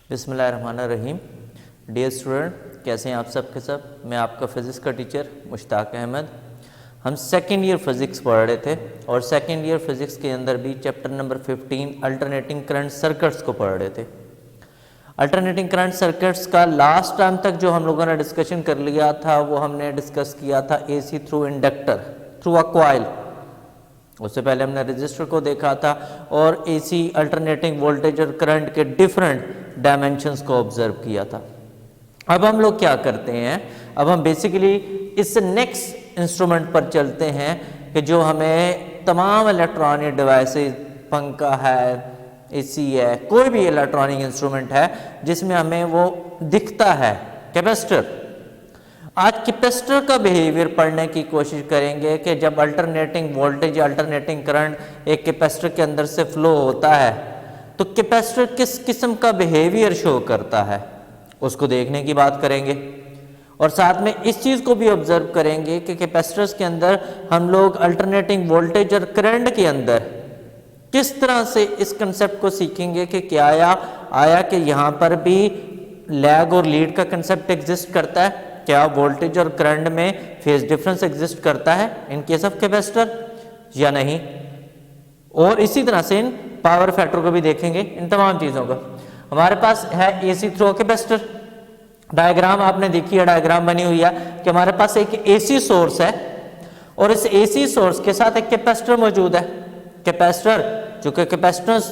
बिस्मिल्लाहिर्रहमानिर्रहीम। Dear student, कैसे हैं आप सब के सब। मैं आपका फिज़िक्स का टीचर मुश्ताक अहमद। हम सेकेंड ईयर फिज़िक्स पढ़ रहे थे और सेकेंड ईयर फिज़िक्स के अंदर भी chapter number 15 alternating current circuits को पढ़ रहे थे। अल्टरनेटिंग करंट सर्किट्स का लास्ट टाइम तक जो हम लोगों ने डिस्कशन कर लिया था वो हमने डिस्कस किया था AC through inductor through a coil. उससे पहले हमने रजिस्टर को देखा था और एसी अल्टरनेटिंग वोल्टेज और करंट के डिफरेंट डायमेंशंस को ऑब्जर्व किया था। अब हम लोग क्या करते हैं, अब हम बेसिकली इस नेक्स्ट इंस्ट्रूमेंट पर चलते हैं कि जो हमें तमाम इलेक्ट्रॉनिक डिवाइसेस, पंखा है, एसी है, कोई भी इलेक्ट्रॉनिक इंस्ट्रूमेंट है जिसमें हमें वो दिखता है, कैपेसिटर। आज कैपेसिटर का बिहेवियर पढ़ने की कोशिश करेंगे कि जब अल्टरनेटिंग वोल्टेज या अल्टरनेटिंग करंट एक कैपेसिटर के अंदर से फ्लो होता है तो कैपेसिटर किस किस्म का बिहेवियर शो करता है, उसको देखने की बात करेंगे। और साथ में इस चीज़ को भी ऑब्जर्व करेंगे कि कैपेसिटर्स के अंदर हम लोग अल्टरनेटिंग वोल्टेज और करंट के अंदर किस तरह से इस कंसेप्ट को सीखेंगे कि क्या आया कि यहाँ पर भी लैग और लीड का कंसेप्ट एग्जिस्ट करता है, क्या वोल्टेज और करंट में फेज डिफरेंस एग्जिस्ट करता है इन केस ऑफ कैपेसिटर या नहीं। और इसी तरह से इन पावर फैक्टर को भी देखेंगे, इन तमाम चीज़ों को। हमारे पास है एसी थ्रू कैपेसिटर। डायग्राम आपने देखी है, डायग्राम बनी हुई है कि हमारे पास एक एसी सोर्स है और इस एसी सोर्स के साथ एक कैपेसिटर मौजूद है। कैपेसिटर, चूंकि कैपेसिटेंस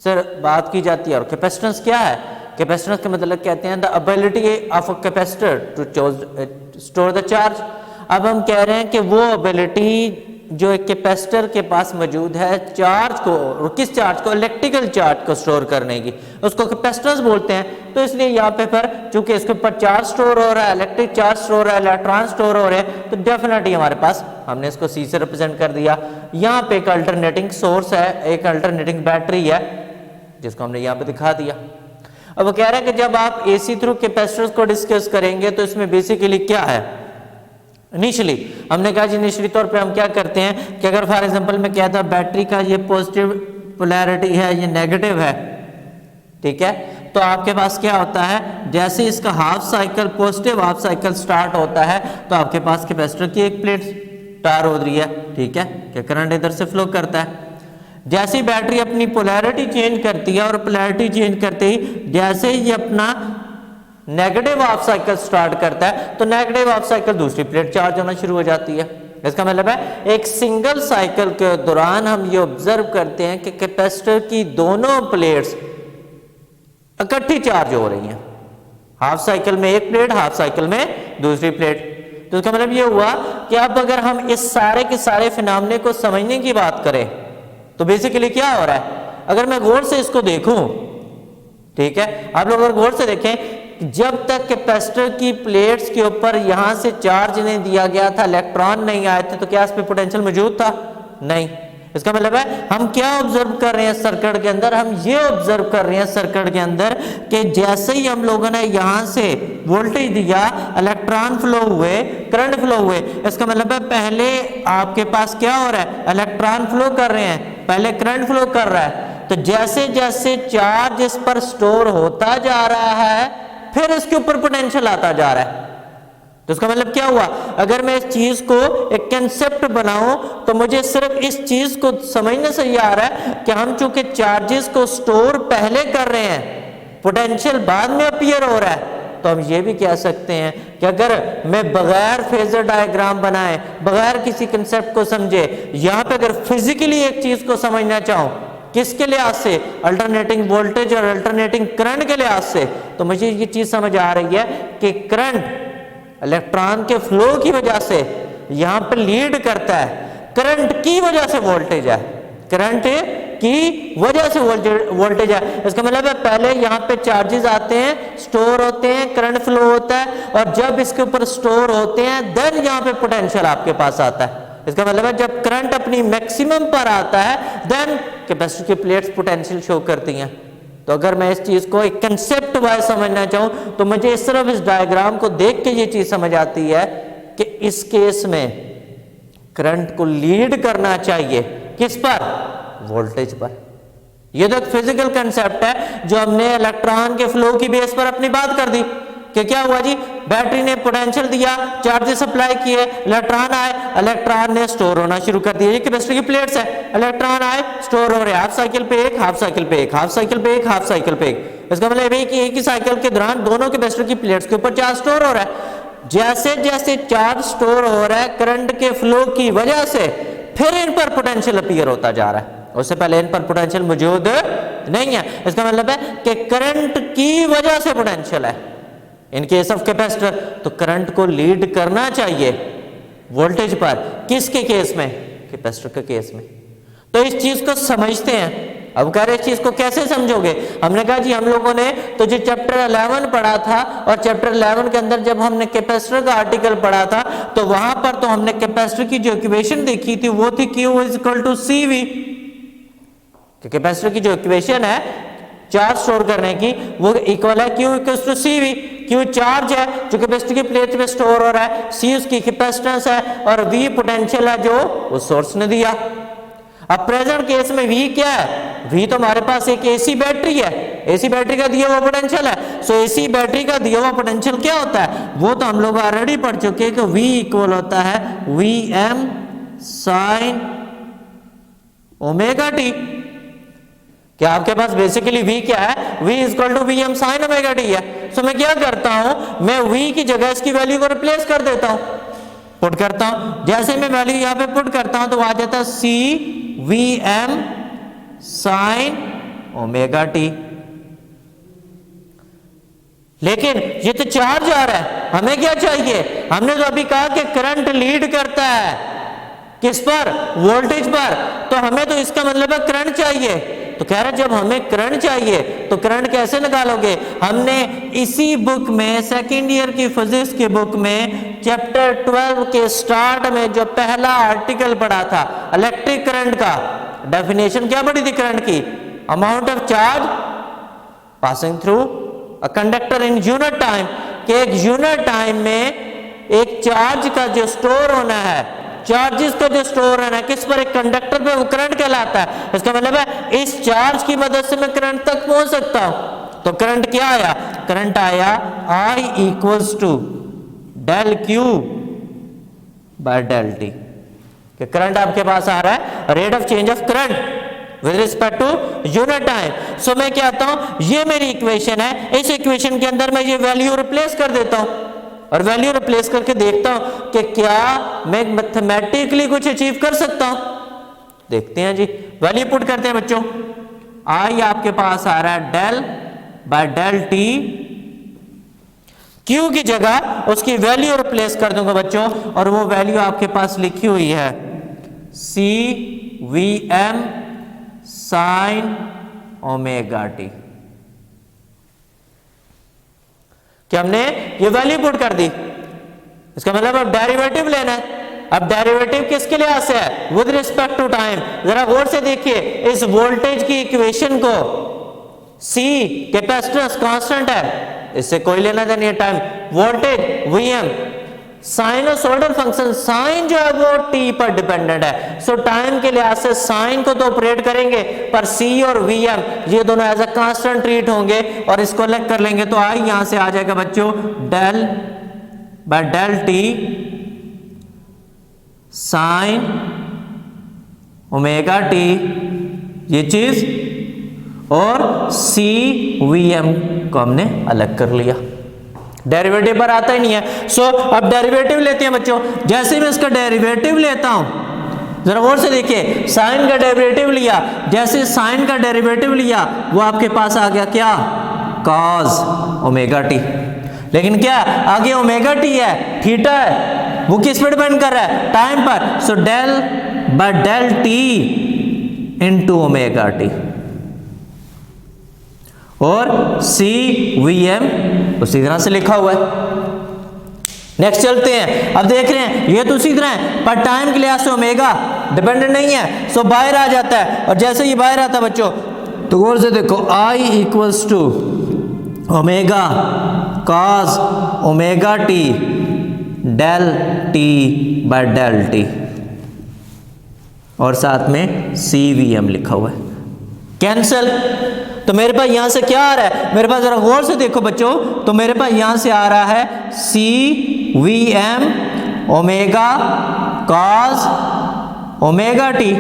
से बात की जाती है और कैपेसिटेंस क्या है, कैपेसिटेंस का मतलब कहते हैं the ability of a capacitor to store the charge. अब हम कह रहे हैं कि वो एबिलिटी जो एक कैपेसिटर के पास मौजूद है चार्ज को, और किस चार्ज को, इलेक्ट्रिकल चार्ज को स्टोर करने की, उसको कैपेसिटेंस बोलते हैं। तो इसलिए यहाँ पे पर चूंकि इसके ऊपर चार्ज स्टोर हो रहा है, इलेक्ट्रिक चार्ज स्टोर हो रहा है, इलेक्ट्रॉन स्टोर हो रहे हैं, तो डेफिनेटली हमारे पास, हमने इसको सी से रिप्रेजेंट कर दिया। यहाँ पे एक अल्टरनेटिंग सोर्स है, एक अल्टरनेटिंग बैटरी है जिसको हमने यहाँ पे दिखा दिया। अब वो कह रहे हैं कि जब आप एसी थ्रू कैपेसिटर्स को डिस्कस करेंगे तो इसमें बेसिकली क्या है, इनिशियली हमने कहा इनिशियली तौर पे हम क्या करते हैं कि अगर फॉर एग्जांपल मैं कहता बैटरी का ये पॉजिटिव पोलैरिटी है, ये नेगेटिव है, ठीक है, तो आपके पास क्या होता है, जैसे इसका half cycle positive half cycle start होता है तो आपके पास कैपेसिटर की एक प्लेट तार हो रही है, ठीक है, कि करंट इधर से फ्लो करता है। जैसे ही बैटरी अपनी पोलैरिटी चेंज करती है और पोलैरिटी चेंज करते ही जैसे ही अपना नेगेटिव हाफ साइकिल स्टार्ट करता है तो नेगेटिव हाफ साइकिल दूसरी प्लेट चार्ज होना शुरू हो जाती है। इसका मतलब है एक सिंगल साइकिल के दौरान हम ये ऑब्जर्व करते हैं कि कैपेसिटर की दोनों प्लेट्स इकट्ठी चार्ज हो रही हैं, हाफ साइकिल में एक प्लेट, हाफ साइकिल में दूसरी प्लेट। तो इसका मतलब ये हुआ कि अब अगर हम इस सारे के सारे फिनोमेना को समझने की बात करें तो बेसिकली क्या हो रहा है, अगर मैं गौर से इसको देखूं, ठीक है, आप लोग अगर गौर से देखें, जब तक कैपेसिटर की प्लेट्स के ऊपर यहां से चार्ज नहीं दिया गया था, इलेक्ट्रॉन नहीं आए थे, तो क्या इस पे पोटेंशियल मौजूद था? नहीं। इसका मतलब है हम क्या ऑब्जर्व कर रहे हैं सर्किट के अंदर, हम ये ऑब्जर्व कर रहे हैं सर्किट के अंदर कि जैसे ही हम लोगों ने यहां से वोल्टेज दिया, इलेक्ट्रॉन फ्लो हुए, करंट फ्लो हुए। इसका मतलब है पहले आपके पास क्या हो रहा है, इलेक्ट्रॉन फ्लो कर रहे हैं, पहले करंट फ्लो कर रहा है। तो जैसे जैसे चार्ज इस पर स्टोर होता जा रहा है फिर इसके ऊपर पोटेंशियल आता जा रहा है। तो इसका मतलब क्या हुआ, अगर मैं इस चीज को एक कंसेप्ट बनाऊं तो मुझे सिर्फ इस चीज को समझने से ये आ रहा है कि हम चूंकि चार्जेस को स्टोर पहले कर रहे हैं, पोटेंशियल बाद में अपीयर हो रहा है, तो हम ये भी कह सकते हैं कि अगर मैं बगैर फेजर डायग्राम बनाए, बगैर किसी कंसेप्ट को समझे, यहां पे अगर फिजिकली एक चीज को समझना चाहूं, किसके लिहाज से, अल्टरनेटिंग वोल्टेज और अल्टरनेटिंग करंट के लिहाज से, तो मुझे ये चीज समझ आ रही है कि करंट इलेक्ट्रॉन के फ्लो की वजह से यहां पर लीड करता है, करंट की वजह से वोल्टेज है, करंट की वजह से वोल्टेज है। इसका मतलब है पहले यहां पे चार्जेस आते हैं, स्टोर होते हैं, करंट फ्लो होता है, और जब इसके ऊपर स्टोर होते हैं देन यहां पे पोटेंशियल आपके पास आता है। इसका मतलब है जब करंट अपनी मैक्सिमम पर आता है देन कैपेसिटर की प्लेट्स पोटेंशियल शो करती हैं। तो अगर मैं इस चीज को एक कंसेप्ट वाइज समझना चाहूं तो मुझे सिर्फ इस डायग्राम को देख के ये चीज समझ आती है कि इस केस में करंट को लीड करना चाहिए किस पर, वोल्टेज पर। ये तो एक फिजिकल कंसेप्ट है जो हमने इलेक्ट्रॉन के फ्लो की बेस पर अपनी बात कर दी कि क्या हुआ जी, बैटरी ने पोटेंशियल दिया, चार्जेस सप्लाई किए, इलेक्ट्रॉन आए, इलेक्ट्रॉन ने स्टोर होना शुरू कर दिया। ये कैपेसिटर की प्लेट्स है, इलेक्ट्रॉन आए, स्टोर हो रहे, हाफ साइकिल पे एक, हाफ साइकिल पे एक, हाफ साइकिल पे एक, हाफ साइकिल पे एक। इसका मतलब है कि एक ही साइकिल के दौरान दोनों कैपेसिटर की प्लेट्स के ऊपर चार्ज स्टोर हो रहा है। जैसे जैसे चार्ज स्टोर हो रहा है करंट के फ्लो की वजह से फिर इन पर पोटेंशियल अपीयर होता जा रहा है, उससे पहले इन पर पोटेंशियल मौजूद नहीं है। इसका मतलब है कि करंट की वजह से पोटेंशियल है। इन केस ऑफ कैपेसिटर तो करंट को लीड करना चाहिए वोल्टेज पर, किसके केस में, कैपेसिटर के केस में। तो इस चीज को समझते हैं। अब कह रहे इस चीज को कैसे समझोगे, हमने कहा जी हम लोगों ने तो जो चैप्टर 11 पढ़ा था और चैप्टर 11 के अंदर जब हमने कैपेसिटर का आर्टिकल पढ़ा था तो वहां पर तो हमने कैपेसिटर की जो इक्वेशन देखी थी वो थी Q equal to CV। Capacitor की जो इक्वेशन है चार्ज स्टोर करने की वो इक्वल है Q equal to CV। Q charge है जो कैपेसिटर की प्लेट में स्टोर हो रहा है, C उसकी कैपेसिटेंस है और V पोटेंशियल है जो उस सोर्स ने दिया। अब प्रेजेंट केस में V क्या है, V तो हमारे पास एक AC बैटरी है, AC बैटरी का दिया हुआ पोटेंशियल है। सो AC बैटरी का दिया हुआ पोटेंशियल क्या होता है वो तो हम लोग ऑलरेडी पढ़ चुके हैं कि V इक्वल होता है Vm sin ओमेगा टी। क्या आपके पास बेसिकली V क्या है, V equal to Vm sin omega t है। सो मैं क्या करता हूं, मैं V की जगह इसकी वैल्यू को रिप्लेस कर देता हूं, पुट करता हूं। जैसे मैं वैल्यू यहां पे पुट करता हूं तो आ जाता है C Vm sin omega T. लेकिन ये तो चार्ज आ रहा है, हमें क्या चाहिए, हमने तो अभी कहा कि करंट लीड करता है किस पर, वोल्टेज पर। तो हमें तो इसका मतलब है करंट चाहिए। तो कह रहे जब हमें करंट चाहिए तो करंट कैसे निकालोगे, हमने इसी बुक में सेकेंड ईयर की फिजिक्स की बुक में चैप्टर 12 के स्टार्ट में जो पहला आर्टिकल पढ़ा था इलेक्ट्रिक करंट का, डेफिनेशन क्या पढ़ी थी करंट की, amount of charge passing through a conductor in unit time, कि एक यूनिट टाइम में एक चार्ज का जो स्टोर होना है, चार्जेस का जो स्टोर है ना किस पर, एक कंडक्टर पे, वो करंट कहलाता है। इसका मतलब है इस चार्ज की मदद से मैं करंट तक पहुंच सकता हूं। तो करंट क्या आया, करंट आया I equals to del Q by del T। कि करंट आपके पास आ रहा है rate of change of current with respect to unit time. So मैं क्या आता हूं, ये मेरी इक्वेशन है, इस इक्वेशन के अंदर मैं ये वैल्यू रिप्लेस कर देता हूं और वैल्यू रिप्लेस करके देखता हूं कि क्या मैं मैथमेटिकली कुछ अचीव कर सकता हूं। देखते हैं जी, वैल्यू पुट करते हैं बच्चों। I आपके पास आ रहा है del by del T, Q की जगह उसकी वैल्यू रिप्लेस कर दूंगा बच्चों, और वो वैल्यू आपके पास लिखी हुई है C Vm sin omega T. क्या हमने ये वैल्यू पुट कर दी, इसका मतलब अब डेरिवेटिव लेना है। अब डेरिवेटिव किसके लिहाज से है, विद रिस्पेक्ट टू टाइम। जरा गौर से देखिए इस वोल्टेज की इक्वेशन को, C कैपेसिटेंस कांस्टेंट है, इससे कोई लेना देना नहीं, time voltage Vm, sinusoidal function sine जो है वो t पर डिपेंडेंट है। सो टाइम के लिहाज से साइन को तो ऑपरेट करेंगे, पर C और Vm ये दोनों एज अ कांस्टेंट ट्रीट होंगे और इसको अलग कर लेंगे। तो आई यहां से आ जाएगा बच्चों del by del T sine omega T, ये चीज, और C Vm को हमने अलग कर लिया, डेरिवेटिव पर आता ही नहीं है। सो अब डेरिवेटिव लेते हैं बच्चों। जैसे मैं इसका डेरिवेटिव लेता हूं, जरा गौर से देखिए, साइन का डेरिवेटिव लिया, जैसे साइन का डेरिवेटिव लिया वो आपके पास आ गया क्या, कॉस ओमेगा टी। लेकिन क्या आगे ओमेगा टी है, थीटा है, वो किस पर डिपेंड कर रहा है, टाइम पर। So del by del t into omega t, और C Vm उसी तरह से लिखा हुआ है। नेक्स्ट चलते हैं, अब देख रहे हैं ये तो उसी तरह है, पर टाइम के लिहाज से ओमेगा डिपेंडेंट नहीं है, सो बाहर आ जाता है। और जैसे ये बाहर आता है बच्चों तो गौर से देखो, I equals to omega cos omega t del t by del t, और साथ में C Vm लिखा हुआ है। कैंसल। तो मेरे पास यहां से क्या आ रहा है, मेरे पास जरा गौर से देखो बच्चों, तो मेरे पास यहां से आ रहा है C V M omega cos omega T.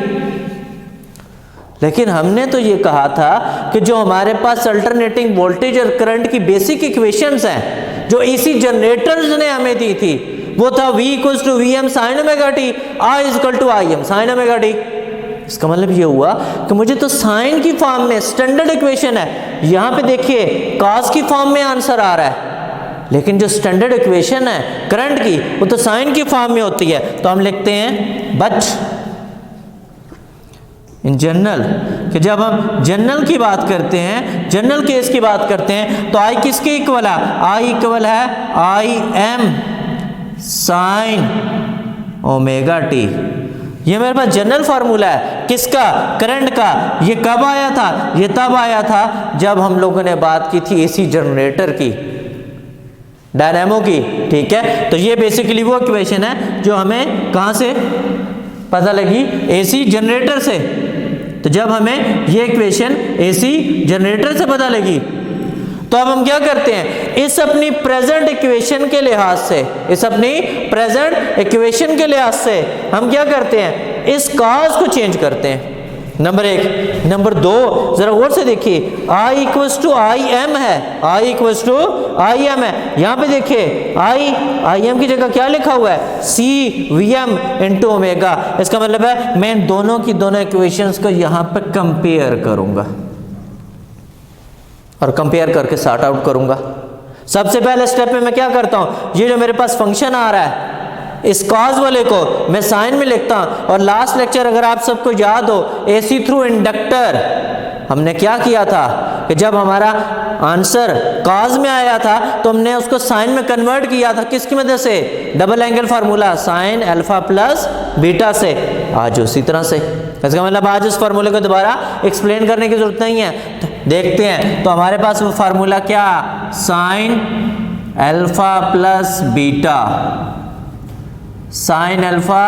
लेकिन हमने तो ये कहा था कि जो हमारे पास अल्टरनेटिंग वोल्टेज और करंट की बेसिक इक्वेशंस हैं जो एसी जनरेटर्स ने हमें दी थी, वो था V equals to V M sine omega t, I equal to I M sine omega t. इसका मतलब ये हुआ कि मुझे तो साइन की फॉर्म में स्टैंडर्ड इक्वेशन है, यहाँ पे देखिए कॉस की फॉर्म में आंसर आ रहा है, लेकिन जो स्टैंडर्ड इक्वेशन है करंट की वो तो साइन की फॉर्म में होती है। तो हम लिखते हैं बट इन जनरल, कि जब हम जनरल की बात करते हैं, जनरल केस की बात करते हैं, तो आई किसके इक्वल है, आई इक्वल है आई एम साइन ओमेगा टी। ये मेरे पास जनरल फार्मूला है किसका, करंट का। ये कब आया था, ये तब आया था जब हम लोगों ने बात की थी एसी जनरेटर की, डायनेमो की, ठीक है। तो ये बेसिकली वो इक्वेशन है जो हमें कहां से पता लगी, एसी जनरेटर से। तो जब हमें ये इक्वेशन एसी जनरेटर से पता लगी, तो अब हम क्या करते हैं, इस अपनी प्रेजेंट इक्वेशन के लिहाज से, इस अपनी प्रेजेंट इक्वेशन के लिहाज से हम क्या करते हैं, इस कॉज को चेंज करते हैं, नंबर एक। नंबर दो, जरा गौर से देखिए, I equals to I M है, I equals to I M है। यहाँ पे देखिए आई एम की जगह क्या लिखा हुआ है, C V M into omega. इसका मतलब है मैं दोनों की दोनों इक्वेशंस को यहाँ पे कंपेयर करूंगा और कंपेयर करके सॉर्ट आउट करूंगा। सबसे पहले स्टेप में मैं क्या करता हूं, ये जो मेरे पास फंक्शन आ रहा है इस कॉज वाले को मैं साइन में लिखता हूं। और लास्ट लेक्चर अगर आप सबको याद हो, एसी थ्रू इंडक्टर, हमने क्या किया था कि जब हमारा आंसर कॉज में आया था तो हमने उसको साइन में कन्वर्ट किया था, किसकी मदद से, double angle formula sign alpha plus beta से। आज उसी तरह से, इसका मतलब आज उस फार्मूले को दोबारा एक्सप्लेन करने की जरूरत नहीं है। तो देखते हैं, तो हमारे पास वो फार्मूला क्या, sine alpha plus beta, sine alpha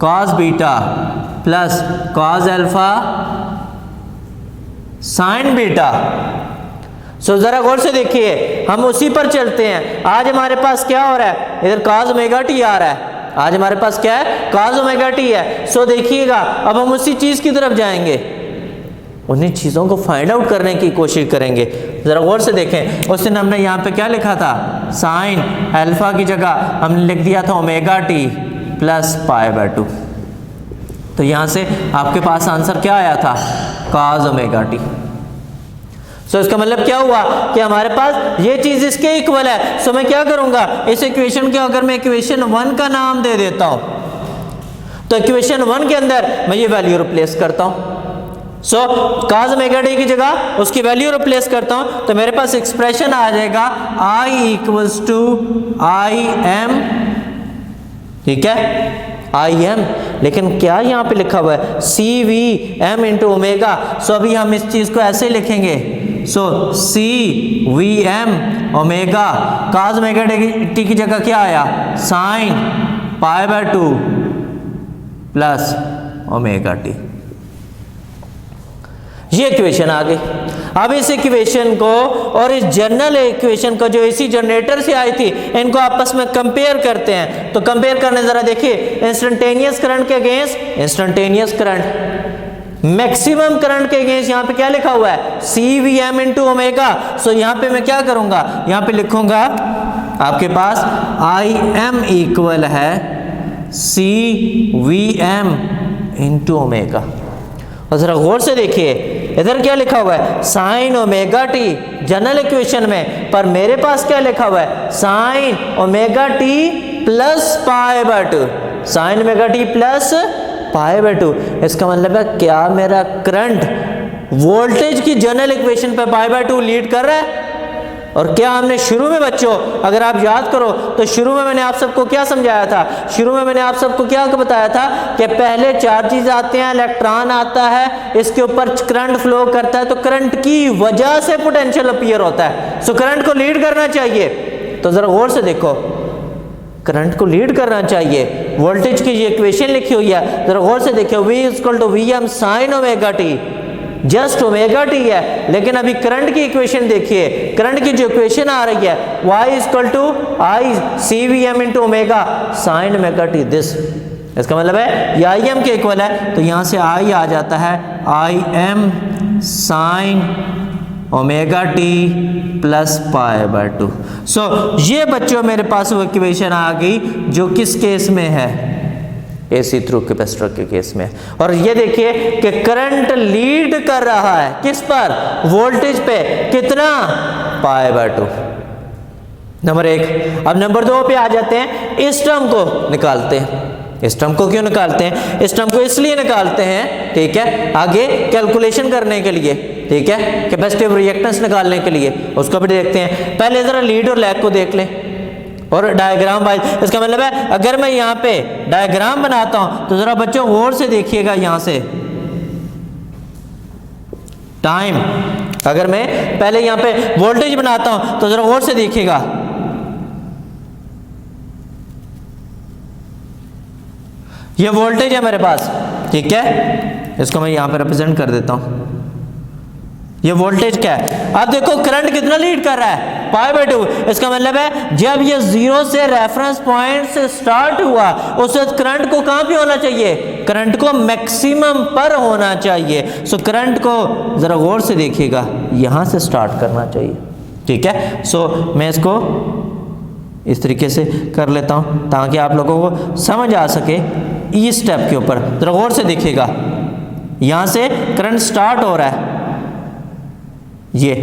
cos beta plus cos alpha sine beta. So जरा गौर से देखिए, हम उसी पर चलते हैं। आज हमारे पास क्या हो रहा है, इधर कॉस ओमेगा टी आ रहा है, आज हमारे पास क्या है, कॉस ओमेगा टी है। सो देखिएगा अब हम उसी चीज की तरफ जाएंगे, उन्हीं चीज़ों को फाइंड आउट करने की कोशिश करेंगे। ज़रा गौर से देखें, उस दिन हमने यहाँ पे क्या लिखा था, साइन अल्फा की जगह हमने लिख दिया था omega T plus pi by 2। तो यहाँ से आपके पास आंसर क्या आया था, कॉस ओमेगा टी। सो इसका मतलब क्या हुआ कि हमारे पास ये चीज़ इसके इक्वल है। सो मैं क्या करूँगा, इस इक्वेशन के अगर मैं इक्वेशन 1 का नाम दे देता हूँ, तो इक्वेशन 1 के अंदर मैं ये वैल्यू रिप्लेस करता हूँ। सो कॉस ओमेगा टी की जगह उसकी वैल्यू रिप्लेस करता हूं, तो मेरे पास एक्सप्रेशन आ जाएगा I equals to I M, ठीक है, आई एम। लेकिन क्या यहाँ पे लिखा हुआ है, C V M into omega. So अभी हम इस चीज को ऐसे लिखेंगे, so C V M omega, cos omega T की जगह क्या आया, sine pi by 2 plus omega T. ये इक्वेशन आ गई। अब इस इक्वेशन को और इस जनरल इक्वेशन को जो एसी जनरेटर से आई थी, इनको आपस में कंपेयर करते हैं। तो कंपेयर करने जरा देखिए, इंस्टेंटेनियस करंट के against instantaneous current, maximum current के अगेंस्ट यहाँ पे क्या लिखा हुआ है, C V M into omega. सो यहाँ पे मैं क्या करूंगा, यहाँ पे लिखूंगा आपके पास आई एम इक्वल है C V M into omega. और जरा गौर से देखिए, इधर क्या लिखा हुआ है, sign omega T general equation में, पर मेरे पास क्या लिखा हुआ है, sign omega T plus pi by 2, sign omega T plus pi by 2। इसका मतलब है क्या मेरा करंट वोल्टेज की जनरल इक्वेशन पे पाई बाय 2 लीड कर रहा है। और क्या हमने शुरू में बच्चों, अगर आप याद करो तो शुरू में मैंने आप सबको क्या समझाया था, शुरू में मैंने आप सबको क्या बताया था कि पहले चार्जेस आते हैं, इलेक्ट्रॉन आता है, इसके ऊपर करंट फ्लो करता है, तो करंट की वजह से पोटेंशियल अपीयर होता है। सो करंट को लीड करना चाहिए। तो जरा गौर से देखो, करंट को लीड करना चाहिए। वोल्टेज की ये इक्वेशन लिखी हुई है, जरा गौर से देखिए, V equal to Vm sine omega t, just omega t है, लेकिन अभी करंट की इक्वेशन देखिए, करंट की जो इक्वेशन आ रही है Y equal to I C V M into omega sine omega t, this, इसका मतलब है ये आई एम के इक्वल है, तो यहाँ से आई आ जाता है आई M sine omega T plus pi by 2। सो ये बच्चों मेरे पास वो इक्वेशन आ गई जो किस केस में है, एसी थ्रू कैपेसिटर के केस में। और ये देखिए कि करंट लीड कर रहा है किस पर, वोल्टेज पे, कितना, पाई बाय 2, नंबर 1। अब नंबर 2 पे आ जाते हैं, इस टर्म को निकालते हैं। इस टर्म को क्यों निकालते हैं, इस टर्म को इसलिए निकालते हैं, ठीक है, आगे कैलकुलेशन करने के लिए, ठीक है, कैपेसिटिव रिएक्टेंस निकालने के लिए, उसको भी देखते हैं। पहले जरा लीड और लैग को देख लें और डायग्राम वाइज, इसका मतलब है अगर मैं यहाँ पे डायग्राम बनाता हूं तो जरा बच्चों गौर से देखिएगा, यहां से टाइम, अगर मैं पहले यहां पे वोल्टेज बनाता हूं तो जरा गौर से देखिएगा, ये वोल्टेज है मेरे पास, ठीक है, इसको मैं यहां पे रिप्रेजेंट कर देता हूं, ये वोल्टेज क्या है। अब देखो करंट कितना लीड कर रहा है, पाई बाय 2, इसका मतलब है जब ये 0 से रेफरेंस पॉइंट से स्टार्ट हुआ उस वक्त करंट को कहां पे होना चाहिए, करंट को मैक्सिमम पर होना चाहिए। सो करंट को जरा गौर से देखिएगा, यहां से स्टार्ट करना चाहिए, ठीक है। सो मैं इसको इस तरीके से कर लेता हूं ताकि आप लोगों को समझ आ सके। इस स्टेप के ऊपर जरा गौर से देखिएगा, यहां से करंट स्टार्ट हो रहा है, ये,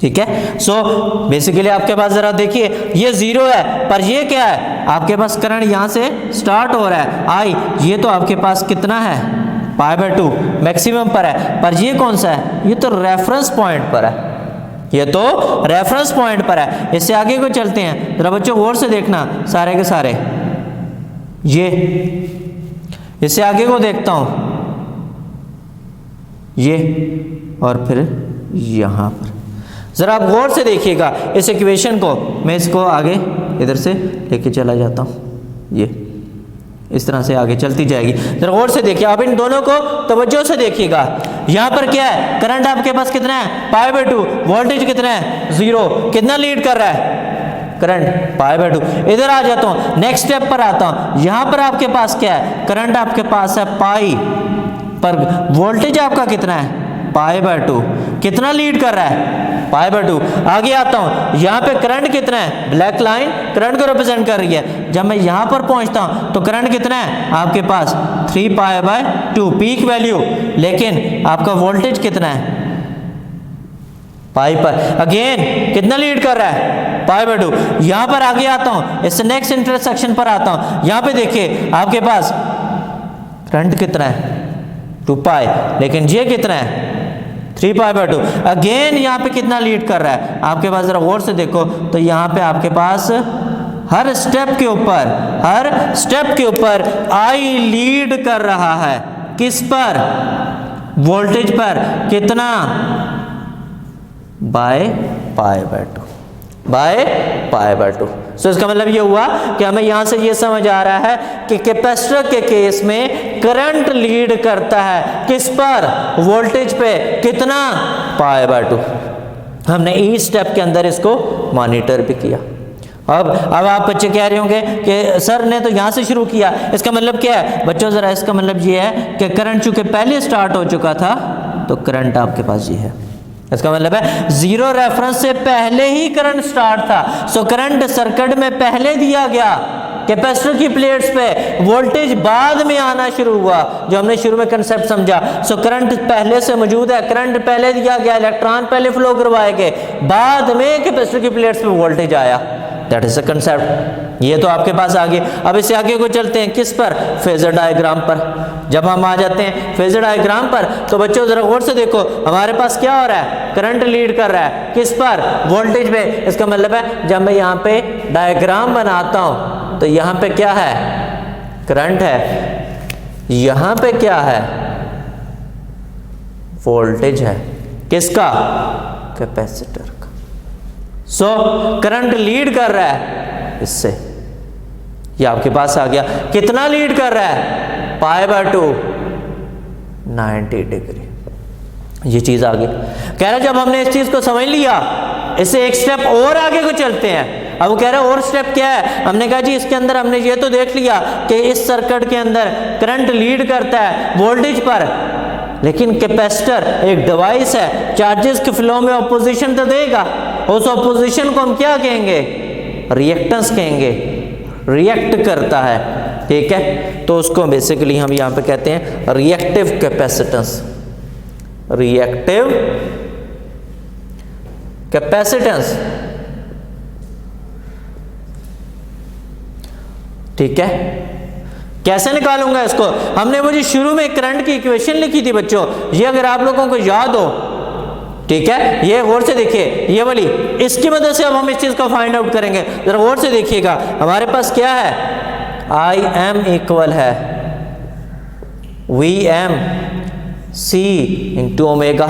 ठीक है। सो बेसिकली आपके पास जरा देखिए ये 0 है, पर ये क्या है, आपके पास करंट यहां से स्टार्ट हो रहा है आई, ये तो आपके पास कितना है, पाई बाय 2 मैक्सिमम पर है, पर ये कौन सा है, ये तो रेफरेंस पॉइंट पर है, ये तो रेफरेंस पॉइंट पर है। इससे आगे को चलते हैं, जरा बच्चों गौर से देखना सारे के सारे, ये, इससे आगे को देखता हूं, ये, और फिर यहां पर जरा आप गौर से देखिएगा इस इक्वेशन को, मैं इसको आगे इधर से लेके चला जाता हूं, ये इस तरह से आगे चलती जाएगी। जरा गौर से देखिए, आप इन दोनों को तवज्जो से देखिएगा। यहां पर क्या है, करंट आपके पास कितना है, पाई बाय 2, वोल्टेज कितना है, 0, कितना लीड कर रहा है करंट, पाई बाय 2। इधर आ जाता हूं, नेक्स्ट स्टेप पर आता हूं, यहां पर आपके पास क्या है, करंट आपके पास है पाई, पर वोल्टेज आपका कितना है, पाई बाय 2, कितना लीड कर रहा है, पाई बाय 2। आगे आता हूं, यहां पे करंट कितना है, ब्लैक लाइन करंट को रिप्रेजेंट कर रही है। जब मैं यहां पर पहुंचता हूं तो करंट कितना है आपके पास, 3 पाई बाय 2 पीक वैल्यू, लेकिन आपका वोल्टेज कितना है, पाई पर, अगेन कितना लीड कर रहा है, पाई बाय 2। यहां पर आगे आता हूं, इस नेक्स्ट इंटरसेक्शन पर आता हूं, यहां पे देखिए आपके पास करंट कितना है, 2 पाई, लेकिन ये कितना है, 3 पाई बाय 2। अगेन यहाँ पे कितना लीड कर रहा है आपके पास, जरा गौर से देखो तो यहाँ पे आपके पास हर स्टेप के ऊपर आई लीड कर रहा है, किस पर, वोल्टेज पर, कितना, by pi by 2, by pi by 2। सो इसका मतलब ये हुआ कि हमें यहां से ये समझ आ रहा है कि कैपेसिटर के केस में करंट लीड करता है किस पर, वोल्टेज पे, कितना, पाई बाय 2। हमने ई स्टेप के अंदर इसको मॉनिटर भी किया। अब आप बच्चे कह रहे होंगे कि सर ने तो यहाँ से शुरू किया, इसका मतलब क्या है बच्चों, जरा इसका मतलब ये है कि करंट चूंकि पहले स्टार्ट हो चुका था तो करंट आपके पास ये है, इसका मतलब है 0 रेफरेंस से पहले ही करंट स्टार्ट था। सो करंट सर्किट में पहले दिया गया, कैपेसिटर की प्लेट्स पे, वोल्टेज बाद में आना शुरू हुआ, जो हमने शुरू में कंसेप्ट समझा। सो करंट पहले से मौजूद है, करंट पहले दिया गया, इलेक्ट्रॉन पहले फ्लो करवाए गए, बाद में कैपेसिटर की प्लेट्स पे वोल्टेज आया, दैट इज अ कंसेप्ट। ये तो आपके पास आगे। अब इससे आगे को चलते हैं किस पर, फेजर डायग्राम पर। जब हम आ जाते हैं फेजर डायग्राम पर तो बच्चों जरा गौर से देखो, हमारे पास क्या हो रहा है, करंट लीड कर रहा है किस पर, वोल्टेज पे। इसका मतलब है जब मैं यहाँ पे डायग्राम बनाता हूँ तो यहाँ पे क्या है, करंट है, यहाँ पे क्या है, वोल्टेज है, किसका, कैपेसिटर का। सो करंट लीड कर रहा है इससे, ये आपके पास आ गया। कितना लीड कर रहा है? π/2 90 डिग्री। ये चीज आ गई। कह रहा जब हमने इस चीज को समझ लिया, इससे एक स्टेप और आगे को चलते हैं। अब वो कह रहा है और स्टेप क्या है? हमने कहा जी इसके अंदर हमने ये तो देख लिया कि इस सर्किट के अंदर करंट लीड करता है वोल्टेज पर, लेकिन कैपेसिटर एक डिवाइस है, चार्जेस के फ्लो में ऑपोजिशन तो देगा। उस ऑपोजिशन को हम क्या कहेंगे? रिएक्टेंस कहेंगे, रिएक्ट करता है, ठीक है। तो उसको बेसिकली हम यहाँ पे कहते हैं रिएक्टिव कैपेसिटेंस, रिएक्टिव कैपेसिटेंस, ठीक है। कैसे निकालूंगा इसको? हमने वो जी शुरू में करंट की इक्वेशन लिखी थी बच्चों, ये अगर आप लोगों को याद हो, ठीक है, ये गौर से देखिए, ये वाली, इसकी मदद से अब हम इस चीज को फाइंड आउट करेंगे। जरा गौर से देखिएगा, हमारे पास क्या है? Im इक्वल है Vm C इंटू ओमेगा।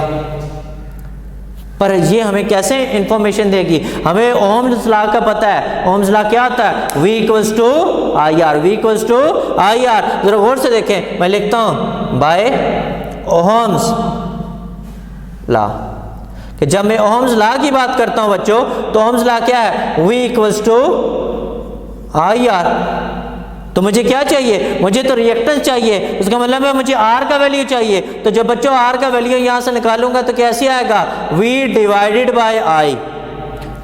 पर ये हमें कैसे इंफॉर्मेशन देगी? हमें ओम्स लॉ का पता है। ओम्स लॉ क्या आता है? V equals to I R, V equals to I R. जरा गौर से देखें, मैं लिखता हूं बाय ओम्स लॉ, कि जब मैं ओम्स लॉ की बात करता हूं बच्चों, तो ओम्स लॉ क्या है? V equals to I R. तो मुझे क्या चाहिए? मुझे तो रिएक्टेंस चाहिए, उसका मतलब है मुझे R का वैल्यू चाहिए। तो जब बच्चों R का वैल्यू यहां से निकालूंगा तो कैसे आएगा? V divided by I,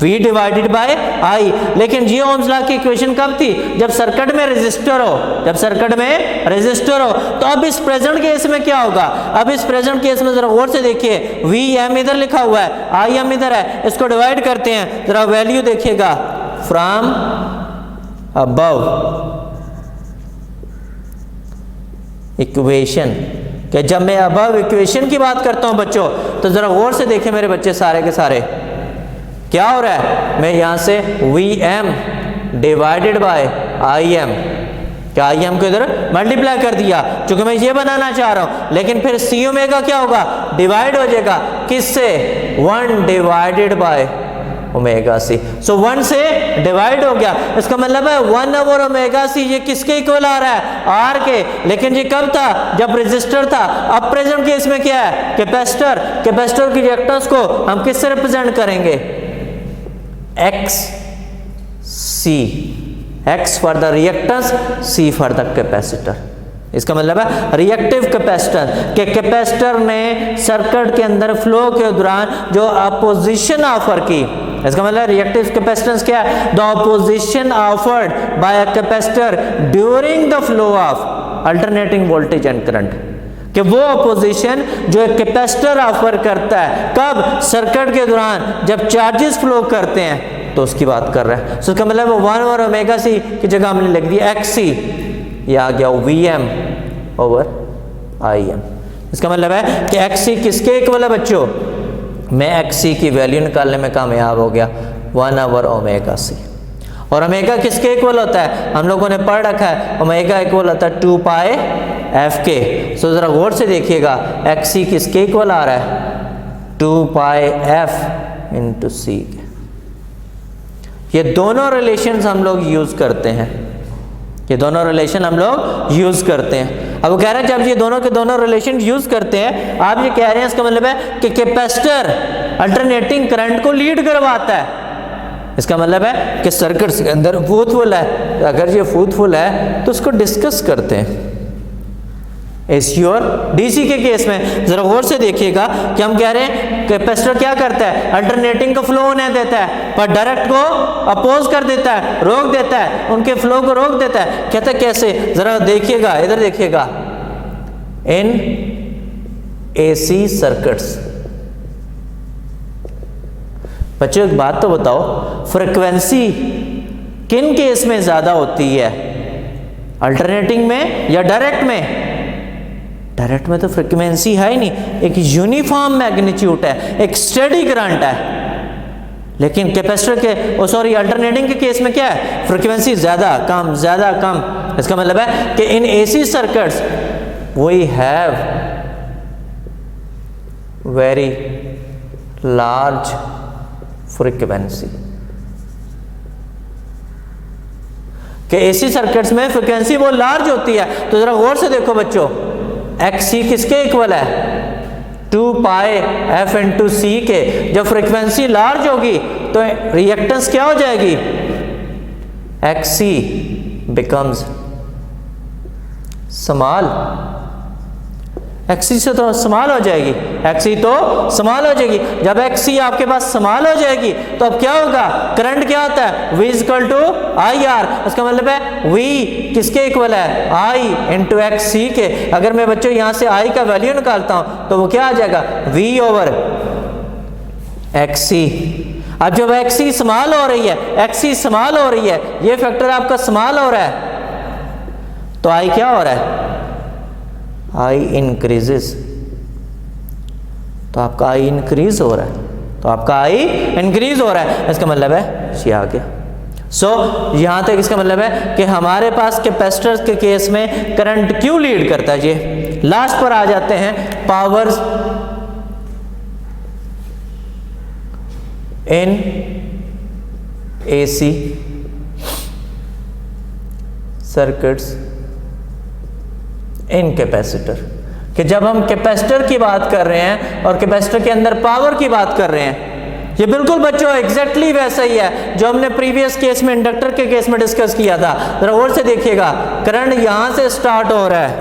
V divided by I। लेकिन ये ओम्स लॉ की इक्वेशन कब थी? जब सर्किट में रेजिस्टर हो, जब सर्किट में रेजिस्टर हो। तो अब इस प्रेजेंट केस में क्या होगा? अब इस प्रेजेंट केस में जरा गौर से देखिए, Vm इधर लिखा हुआ है, Im इधर है, इसको डिवाइड करते हैं। जरा वैल्यू देखिएगा, फ्रॉम अबव इक्वेशन, कि जब मैं अबव इक्वेशन की बात करता हूं बच्चों, तो जरा गौर से देखें मेरे बच्चे सारे के सारे, क्या हो रहा है? मैं यहां से Vm डिवाइडेड बाय Im, क्या Im को इधर मल्टीप्लाई कर दिया, क्योंकि मैं ये बनाना चाह रहा हूं। लेकिन फिर C ओमेगा क्या होगा? डिवाइड हो जाएगा, किससे? 1 डिवाइडेड बाय ओमेगा सी। सो 1 से डिवाइड हो गया, इसका मतलब है 1 ओवर ओमेगा सी। ये किसके इक्वल आ रहा है? आर के। लेकिन ये कब था? जब रेजिस्टर था। अब प्रेजेंट केस में क्या है? कैपेसिटर। कैपेसिटर की रिएक्टेंस को हम किससे रिप्रेजेंट करेंगे? X C, X for the reactance, C for the capacitor. इसका मतलब है रिएक्टिव कैपेसिटर, के कैपेसिटर ने सर्किट के अंदर फ्लो के दौरान जो अपोजिशन ऑफर की। इसका मतलब रिएक्टिव कैपेसिटेंस क्या है? The opposition offered by a capacitor during the flow of alternating voltage and current, कि वो अपोजिशन जो एक कैपेसिटर ऑफर करता है, कब? सर्किट के दौरान जब चार्जेस फ्लो करते हैं, तो उसकी बात कर रहा है। तो इसका मतलब 1 और ओमेगा सी की जगह हमने लिख दिया एक्स सी, ये आ गया Vm ओवर Im। इसका मतलब है कि एक्स सी किसके इक्वल है बच्चों? मैं एक्स सी की वैल्यू निकालने में कामयाब हो गया, 1 ओवर ओमेगा सी। और ओमेगा किसके इक्वल होता है? हम लोगों ने पढ़ रखा है, ओमेगा इक्वल होता है 2 पाई एफ के। सो जरा गौर से देखिएगा, एक्स सी किसके इक्वल आ रहा है? 2 पाई एफ इंटू सी। ये दोनों रिलेशंस हम लोग यूज करते हैं, ये दोनों रिलेशन हम लोग यूज करते हैं। अब वो कह रहे हैं जब ये दोनों के दोनों रिलेशन यूज करते हैं, आप ये कह रहे हैं, इसका मतलब है कि कैपेसिटर अल्टरनेटिंग करंट को लीड करवाता है। इसका मतलब है कि सर्किट के अंदर फ्रूटफुल है। अगर ये फ्रूटफुल है तो उसको डिस्कस करते हैं। एसीओ और डीसी के केस में जरा गौर से देखिएगा कि हम कह रहे हैं कैपेसिटर क्या करता है? अल्टरनेटिंग को फ्लो होने देता है, पर डायरेक्ट को अपोज कर देता है, रोक देता है, उनके फ्लो को रोक देता है। कहता है कैसे? जरा देखिएगा, इधर देखिएगा, इन एसी सर्किट्स। बच्चों एक बात तो बताओ, फ्रीक्वेंसी किन केस में ज्यादा होती है? अल्टरनेटिंग में या डायरेक्ट में? डायरेक्ट में तो फ्रीक्वेंसी है ही नहीं, एक यूनिफॉर्म मैग्नीट्यूड है, एक स्टेडी करंट है। लेकिन कैपेसिटर के सॉरी अल्टरनेटिंग के केस में क्या है? फ्रीक्वेंसी ज्यादा कम, ज्यादा कम। इसका मतलब है कि in AC circuits we have very large frequency. कि एसी सर्किट्स में फ्रिक्वेंसी वो लार्ज होती है। तो जरा गौर से देखो बच्चों, XC किसके इक्वल है? 2 पाई F इंटू सी के। जब फ्रिक्वेंसी लार्ज होगी तो रिएक्टेंस क्या हो जाएगी? XC becomes small. XC से तो स्मॉल हो जाएगी, XC तो स्मॉल हो जाएगी। जब XC आपके पास स्मॉल हो जाएगी तो अब क्या होगा? करंट क्या होता है? V equal to IR। उसका मतलब है V किसके इक्वल है? I इंटू XC के। अगर मैं बच्चों यहाँ से I का वैल्यू निकालता हूँ तो वो क्या आ जाएगा? V over XC। अब जब XC स्मॉल हो रही है, XC स्मॉल हो रही है, ये फैक्टर आपका स्मॉल हो रहा है, तो I क्या हो रहा है? I increases. तो आपका I इंक्रीज हो रहा है, तो आपका I इंक्रीज हो रहा है। इसका मतलब है ये आ गया। यहाँ तक इसका मतलब है कि हमारे पास कैपेसिटर्स के केस में करंट क्यों लीड करता है। ये लास्ट पर आ जाते हैं, powers in AC circuits in capacitor, कि जब हम कैपेसिटर की बात कर रहे हैं और कैपेसिटर के अंदर पावर की बात कर रहे हैं, ये बिल्कुल बच्चों एग्जैक्टली वैसा ही है जो हमने प्रीवियस केस में इंडक्टर के केस में डिस्कस किया था। जरा और से देखिएगा, करंट यहां से स्टार्ट हो रहा है,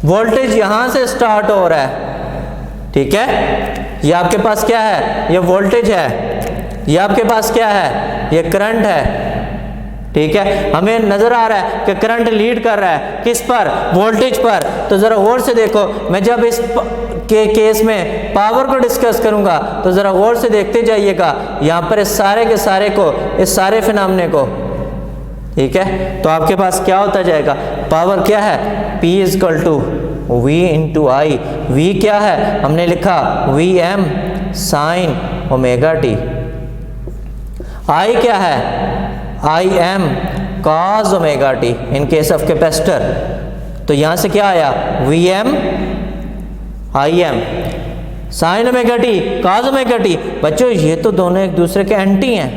वोल्टेज यहां से स्टार्ट हो रहा है, ठीक है। ये आपके पास क्या है? ये वोल्टेज है। ये आपके पास क्या है? ये करंट है, ठीक है। हमें नजर आ रहा है कि करंट लीड कर रहा है किस पर? वोल्टेज पर। तो जरा गौर से देखो, मैं जब इस के केस में पावर को डिस्कस करूंगा तो जरा गौर से देखते जाइएगा, यहाँ पर इस सारे के सारे को, इस सारे फिनोमेना को, ठीक है। तो आपके पास क्या होता जाएगा? पावर क्या है? P equal to V into I। V क्या है? हमने लिखा VM sine omega t। I क्या है? I m cos omega t in case of capacitor. तो यहां से क्या आया? VM IM sine omega t cos omega t। बच्चों ये तो दोनों एक दूसरे के एंटी हैं,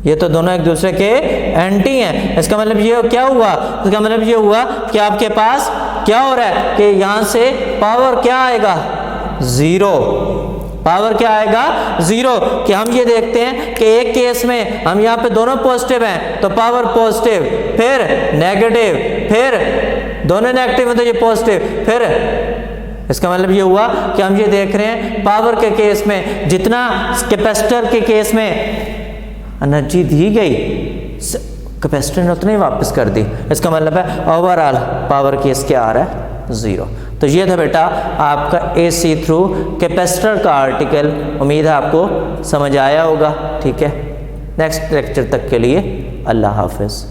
ये तो दोनों एक दूसरे के एंटी हैं। इसका मतलब ये क्या हुआ? इसका मतलब ये हुआ कि आपके पास क्या हो रहा है कि यहां से पावर क्या आएगा? जीरो। पावर क्या आएगा? जीरो। कि हम ये देखते हैं कि एक केस में हम यहाँ पे दोनों पॉजिटिव हैं तो पावर पॉजिटिव, फिर नेगेटिव, फिर दोनों नेगेटिव हैं तो ये पॉजिटिव, फिर इसका मतलब ये हुआ कि हम ये देख रहे हैं पावर के केस में जितना कैपेसिटर के केस में एनर्जी दी गई, कैपेसिटर ने उतनी वापस कर दी। इसका मतलब है ओवरऑल पावर केस क्या आ रहा है? जीरो। तो ये था बेटा आपका AC थ्रू कैपेसिटर का आर्टिकल। उम्मीद है आपको समझ आया होगा, ठीक है। नेक्स्ट लेक्चर तक के लिए अल्लाह हाफिज़।